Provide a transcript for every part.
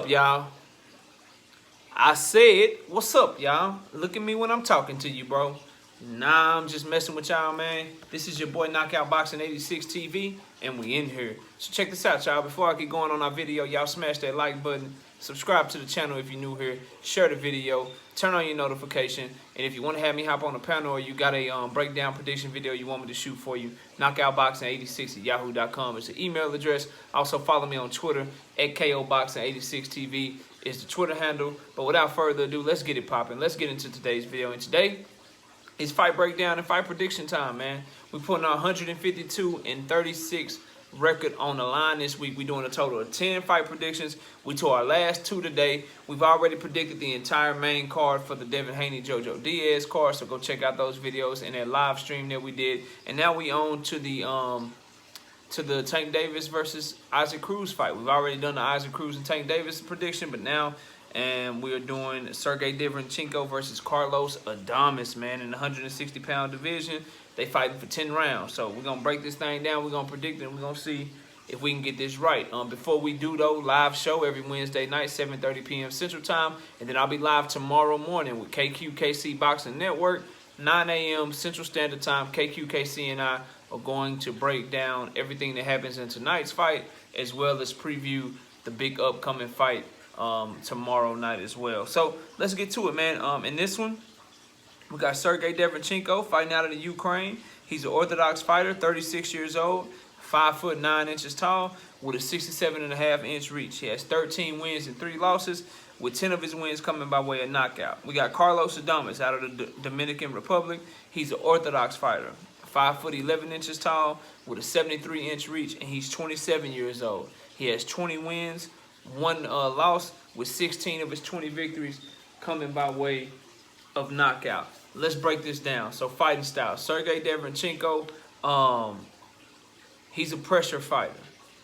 up, y'all? I said, what's up, y'all? Look at me when I'm talking to you, bro. Nah, I'm just messing with y'all, man. This is your boy Knockout Boxing 86 TV, and we in here. So check this out, y'all. Before I get going on our video, y'all smash that like button. Subscribe to the channel if you're new here. Share the video. Turn on your notification. And if you want to have me hop on the panel or you got a breakdown prediction video you want me to shoot for you, knockoutboxing86@yahoo.com is the email address. Also follow me on Twitter at KOBoxing86TV is the Twitter handle. But without further ado, let's get it popping. Let's get into today's video. And today, it's fight breakdown and fight prediction time, man. We're putting our 152-36 record on the line this week. We're doing a total of 10 fight predictions. We took our last two today. We've already predicted the entire main card for the Devin Haney-Jojo Diaz card, so go check out those videos in that live stream that we did. And now we on to the Tank Davis versus Isaac Cruz fight. We've already done the Isaac Cruz and Tank Davis prediction, but now we are doing Sergiy Derevyenchenko versus Carlos Adames, man, in the 160-pound division. They fighting for 10 rounds. So we're going to break this thing down. We're going to predict it, and we're going to see if we can get this right. Before we do, though, live show every Wednesday night, 7:30 p.m. Central Time. And then I'll be live tomorrow morning with KQKC Boxing Network, 9 a.m. Central Standard Time. KQKC and I are going to break down everything that happens in tonight's fight, as well as preview the big upcoming fight tomorrow night as well. So let's get to it, man. In this one, we got Sergiy Derevyenchenko fighting out of the Ukraine. He's an Orthodox fighter, 36 years old, 5'9" tall, with a 67.5-inch reach. He has 13 wins and 3 losses, with 10 of his wins coming by way of knockout. We got Carlos Adames out of the Dominican Republic. He's an Orthodox fighter, 5'11" tall, with a 73-inch reach, and he's 27 years old. He has 20 wins, 1 loss, with 16 of his 20 victories coming by way of knockout. Let's break this down. So fighting style. Sergiy Derevyenchenko, he's a pressure fighter.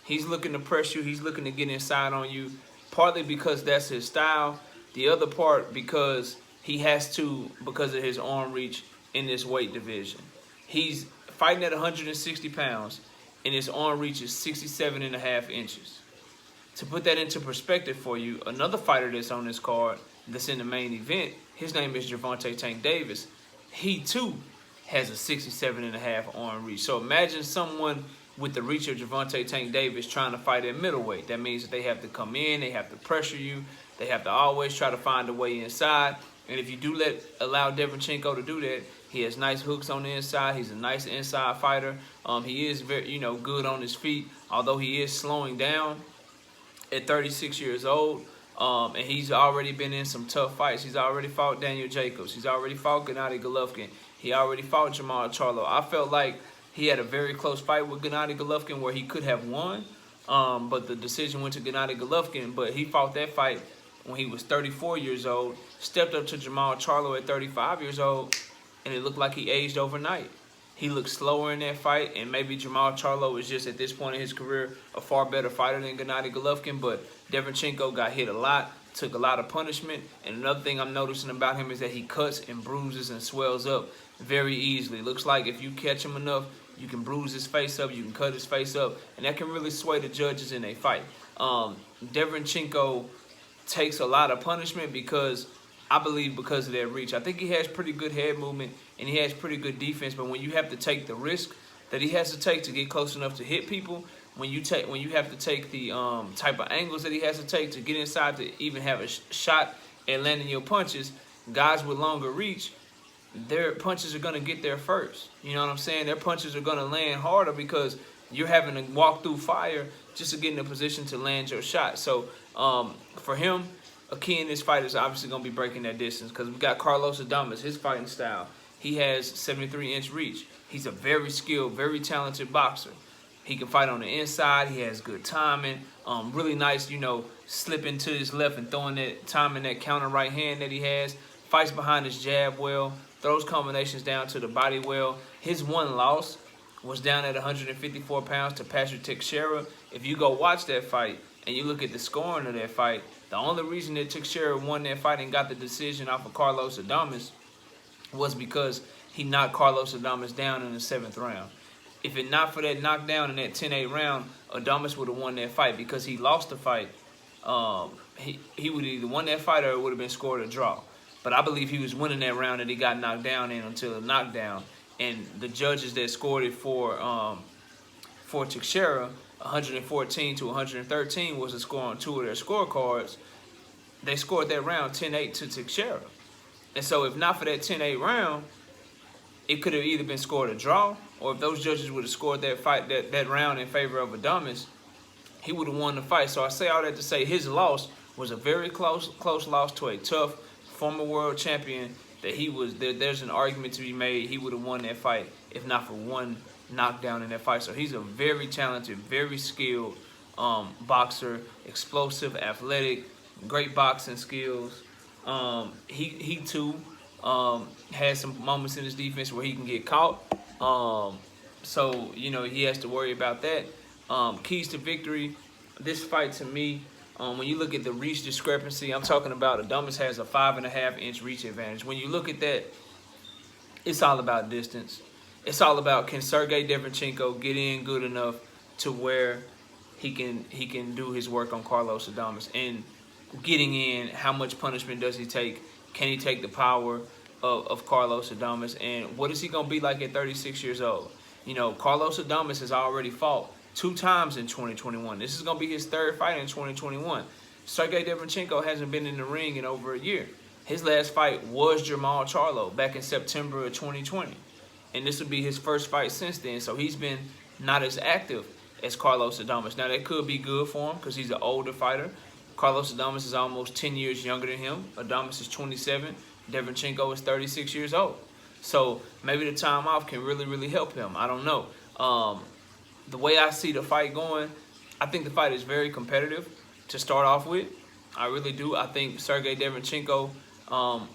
He's looking to press you. He's looking to get inside on you, partly because that's his style. The other part because he has to, because of his arm reach in this weight division. He's fighting at 160 pounds, and his arm reach is 67.5 inches. To put that into perspective for you, another fighter that's on this card, that's in the main event, his name is Gervonta Tank Davis. He, too, has a 67.5 arm reach. So imagine someone with the reach of Gervonta Tank Davis trying to fight at middleweight. That means that they have to come in, they have to pressure you, they have to always try to find a way inside. And if you do allow Derevyenchenko to do that, he has nice hooks on the inside. He's a nice inside fighter. He is very, good on his feet, although he is slowing down at 36 years old. And he's already been in some tough fights. He's already fought Daniel Jacobs. He's already fought Gennady Golovkin. He already fought Jermall Charlo. I felt like he had a very close fight with Gennady Golovkin where he could have won, but the decision went to Gennady Golovkin. But he fought that fight when he was 34 years old, stepped up to Jermall Charlo at 35 years old, and it looked like he aged overnight. He looked slower in that fight, and maybe Jermall Charlo is just, at this point in his career, a far better fighter than Gennady Golovkin, but Derevyenchenko got hit a lot, took a lot of punishment, and another thing I'm noticing about him is that he cuts and bruises and swells up very easily. Looks like if you catch him enough, you can bruise his face up, you can cut his face up, and that can really sway the judges in a fight. Derevyenchenko takes a lot of punishment because of their reach. I think he has pretty good head movement and he has pretty good defense, but when you have to take the risk that he has to take to get close enough to hit people, when you have to take the type of angles that he has to take to get inside to even have a shot at landing your punches, guys with longer reach, their punches are going to get there first. You know what I'm saying? Their punches are going to land harder because you're having to walk through fire just to get in a position to land your shot. So for him, a key in this fight is obviously going to be breaking that distance, because we got Carlos Adames, his fighting style. He has 73-inch reach. He's a very skilled, very talented boxer. He can fight on the inside. He has good timing. Really nice, slipping to his left and throwing that timing, that counter right hand that he has. Fights behind his jab well. Throws combinations down to the body well. His one loss was down at 154 pounds to Patrick Teixeira. If you go watch that fight and you look at the scoring of that fight, the only reason that Teixeira won that fight and got the decision off of Carlos Adames was because he knocked Carlos Adames down in the 7th round. If it not for that knockdown in that 10-8 round, Adames would have won that fight because he lost the fight he would either won that fight or it would have been scored a draw. But I believe he was winning that round that he got knocked down in until a knockdown. And the judges that scored it for Teixeira, 114 to 113 was the score on two of their scorecards. They scored that round 10-8 to Teixeira. And so if not for that 10-8 round, it could have either been scored a draw, or if those judges would have scored that round in favor of Adames, he would have won the fight. So I say all that to say his loss was a very close loss to a tough former world champion that there's an argument to be made he would have won that fight if not for one knockdown in that fight. So he's a very talented, very skilled boxer, explosive, athletic, great boxing skills. He too has some moments in his defense where he can get caught. So, he has to worry about that. Keys to victory, this fight to me, when you look at the reach discrepancy, I'm talking about Adames has a 5.5-inch reach advantage. When you look at that, it's all about distance. It's all about, can Sergiy Derevyenchenko get in good enough to where he can do his work on Carlos Adames? And getting in, how much punishment does he take? Can he take the power of Carlos Adames? And what is he going to be like at 36 years old? Carlos Adames has already fought 2 times in 2021. This is going to be his 3rd fight in 2021. Sergiy Derevyenchenko hasn't been in the ring in over a year. His last fight was Jermall Charlo back in September of 2020. And this will be his 1st fight since then. So he's been not as active as Carlos Adames. Now, that could be good for him because he's an older fighter. Carlos Adames is almost 10 years younger than him. Adames is 27. Derevyenchenko is 36 years old. So maybe the time off can really, really help him. I don't know. The way I see the fight going, I think the fight is very competitive to start off with. I really do. I think Sergiy Derevyenchenko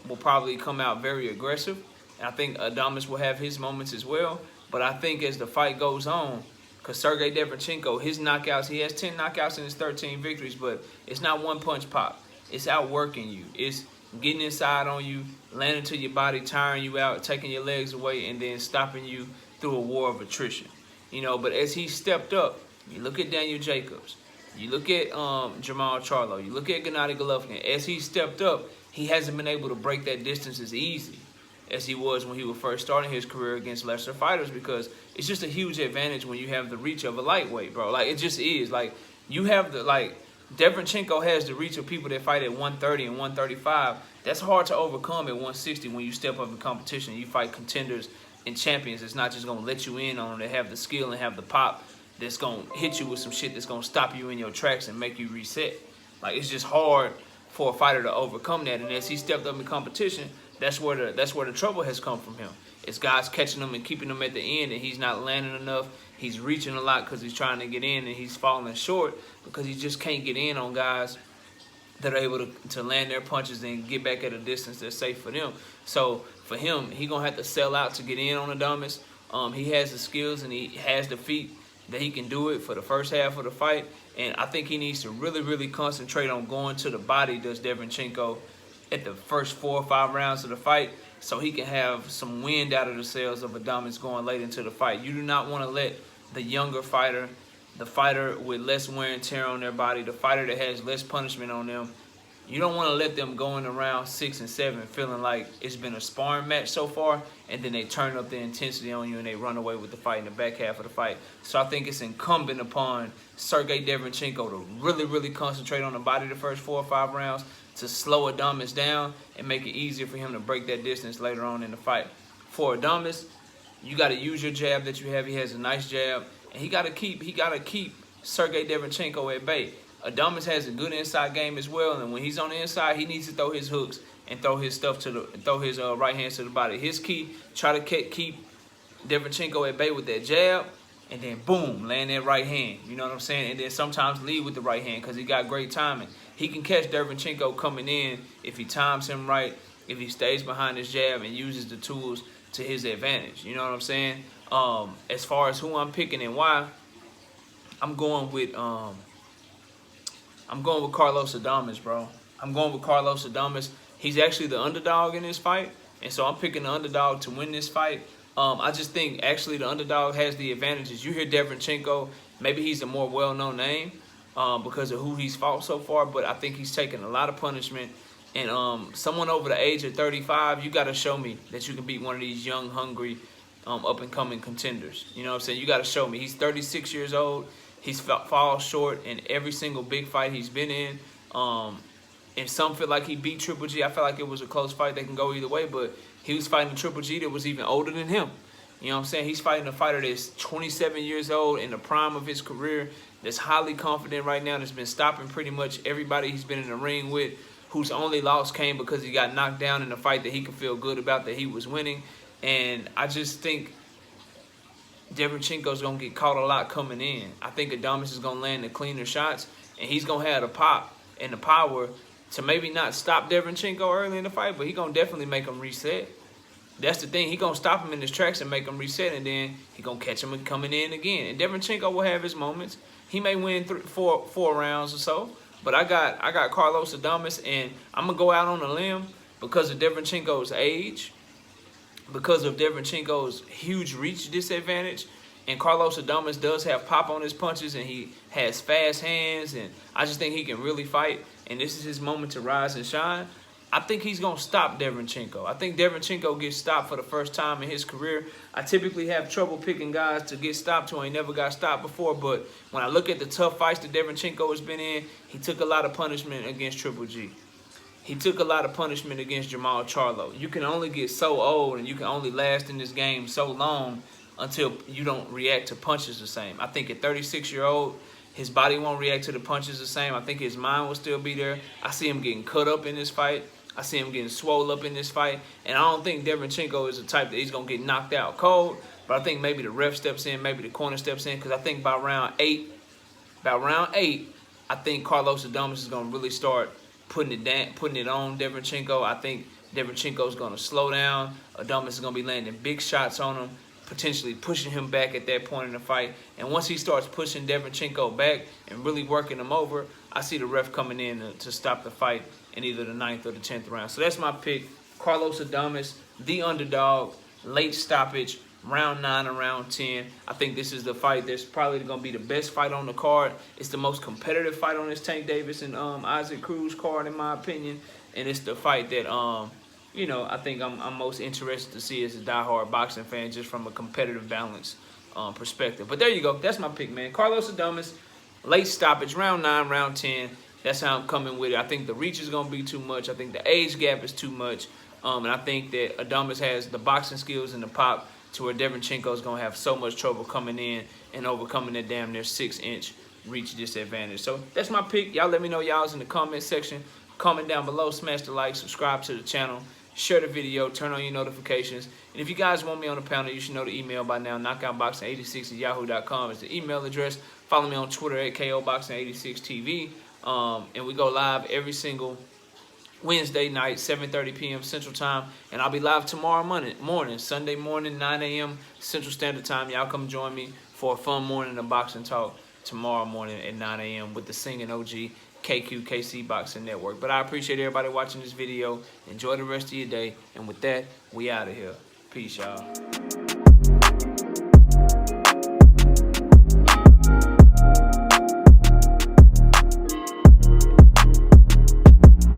will probably come out very aggressive. And I think Adames will have his moments as well. But I think as the fight goes on, because Sergiy Derevyenchenko, his knockouts, he has 10 knockouts in his 13 victories, but it's not one punch pop. It's outworking you. It's getting inside on you, landing to your body, tiring you out, taking your legs away, and then stopping you through a war of attrition. But as he stepped up, you look at Daniel Jacobs, you look at Jermall Charlo, you look at Gennady Golovkin. As he stepped up, he hasn't been able to break that distance as easy as he was when he was first starting his career against lesser fighters, because it's just a huge advantage when you have the reach of a lightweight, bro. Like, it just is. Like, you have Derevyenchenko has the reach of people that fight at 130 and 135. That's hard to overcome at 160 when you step up in competition. You fight contenders and champions. It's not just going to let you in on them. They have the skill and have the pop that's going to hit you with some shit that's going to stop you in your tracks and make you reset. Like, it's just hard for a fighter to overcome that. And as he stepped up in competition, that's where the trouble has come from him. It's guys catching him and keeping him at the end, and he's not landing enough. He's reaching a lot because he's trying to get in, and he's falling short because he just can't get in on guys that are able to land their punches and get back at a distance that's safe for them. So for him, he's going to have to sell out to get in on Adames. He has the skills and he has the feet that he can do it for the first half of the fight. And I think he needs to really, really concentrate on going to the body, does Derevyenchenko, at the first 4 or 5 rounds of the fight, so he can have some wind out of the sails of Adames going late into the fight. You do not want to let the younger fighter, the fighter with less wear and tear on their body, the fighter that has less punishment on them, you don't want to let them go in around 6 and 7 feeling like it's been a sparring match so far, and then they turn up the intensity on you and they run away with the fight in the back half of the fight. So I think it's incumbent upon Sergiy Derevyenchenko to really, really concentrate on the body the first 4 or 5 rounds, to slow Adames down and make it easier for him to break that distance later on in the fight. For Adames, you got to use your jab that you have. He has a nice jab, and he got to keep Sergiy Derevyenchenko at bay. Adames has a good inside game as well, and when he's on the inside, he needs to throw his hooks and throw his right hands to the body. His key, try to keep Derevyenchenko at bay with that jab, and then boom, land that right hand. You know what I'm saying? And then sometimes lead with the right hand because he got great timing. He can catch Derevyenchenko coming in if he times him right, if he stays behind his jab and uses the tools to his advantage. You know what I'm saying? As far as who I'm picking and why, I'm going with Carlos Adames, bro. I'm going with Carlos Adames. He's actually the underdog in this fight, and so I'm picking the underdog to win this fight. I just think actually the underdog has the advantages. You hear Derevyenchenko, maybe he's a more well-known name, because of who he's fought so far, but I think he's taken a lot of punishment. And someone over the age of 35, you got to show me that you can beat one of these young, hungry, up-and-coming contenders. You know what I'm saying? You got to show me. He's 36 years old. He's fallen short in every single big fight he's been in. And some feel like he beat Triple G. I feel like it was a close fight. They can go either way, but he was fighting Triple G that was even older than him. You know what I'm saying? He's fighting a fighter that's 27 years old in the prime of his career, that's highly confident right now, that's been stopping pretty much everybody he's been in the ring with, whose only loss came because he got knocked down in a fight that he could feel good about, that he was winning. And I just think Derevyanchenko's going to get caught a lot coming in. I think Adames is going to land the cleaner shots, and he's going to have the pop and the power to maybe not stop Derevyanchenko early in the fight, but he's going to definitely make him reset. That's the thing. He's going to stop him in his tracks and make him reset, and then he's going to catch him coming in again. And Derevyanchenko will have his moments. He may win four rounds or so, but I got Carlos Adames, and I'm going to go out on a limb because of Derevyanchenko's age, because of Derevyanchenko's huge reach disadvantage. And Carlos Adames does have pop on his punches, and he has fast hands, and I just think he can really fight. And this is his moment to rise and shine. I think he's going to stop Derevyanchenko. I think Derevyanchenko gets stopped for the first time in his career. I typically have trouble picking guys to get stopped who ain't never got stopped before, but when I look at the tough fights that Derevyanchenko has been in, he took a lot of punishment against Triple G. He took a lot of punishment against Jamal Charlo. You can only get so old and you can only last in this game so long until you don't react to punches the same. I think at 36-year-old, his body won't react to the punches the same. I think his mind will still be there. I see him getting cut up in this fight. I see him getting swole up in this fight. And I don't think Derevyanchenko is the type that he's going to get knocked out cold. But I think maybe the ref steps in, maybe the corner steps in. Because I think by round eight, I think Carlos Adames is going to really start putting it on Derevyanchenko. I think Derevyanchenko is going to slow down. Adames is going to be landing big shots on him, potentially pushing him back at that point in the fight. And once he starts pushing Derevyanchenko back and really working him over, I see the ref coming in to stop the fight in either the 9th or the 10th round. So that's my pick. Carlos Adames, the underdog, late stoppage, round 9 and round 10. I think this is the fight that's probably going to be the best fight on the card. It's the most competitive fight on this Tank Davis and Isaac Cruz card, in my opinion. And it's the fight that, you know, I think I'm most interested to see as a diehard boxing fan, just from a competitive balance perspective. But there you go. That's my pick, man. Carlos Adames, late stoppage, round 9, round 10. That's how I'm coming with it. I think the reach is going to be too much. I think the age gap is too much. And I think that Adames has the boxing skills and the pop to where Derevyanchenko is going to have so much trouble coming in and overcoming that damn near 6-inch reach disadvantage. So that's my pick. Y'all let me know y'all's in the comment section. Comment down below. Smash the like. Subscribe to the channel. Share the video. Turn on your notifications. And if you guys want me on the panel, you should know the email by now. knockoutboxing86@yahoo.com is the email address. Follow me on Twitter at KOBoxing86TV. And we go live every single Wednesday night, 7:30 p.m. Central Time. And I'll be live tomorrow morning, Sunday morning, 9 a.m. Central Standard Time. Y'all come join me for a fun morning of boxing talk tomorrow morning at 9 a.m. with the singing OG KQKC Boxing Network. But I appreciate everybody watching this video. Enjoy the rest of your day. And with that, we out of here. Peace, y'all.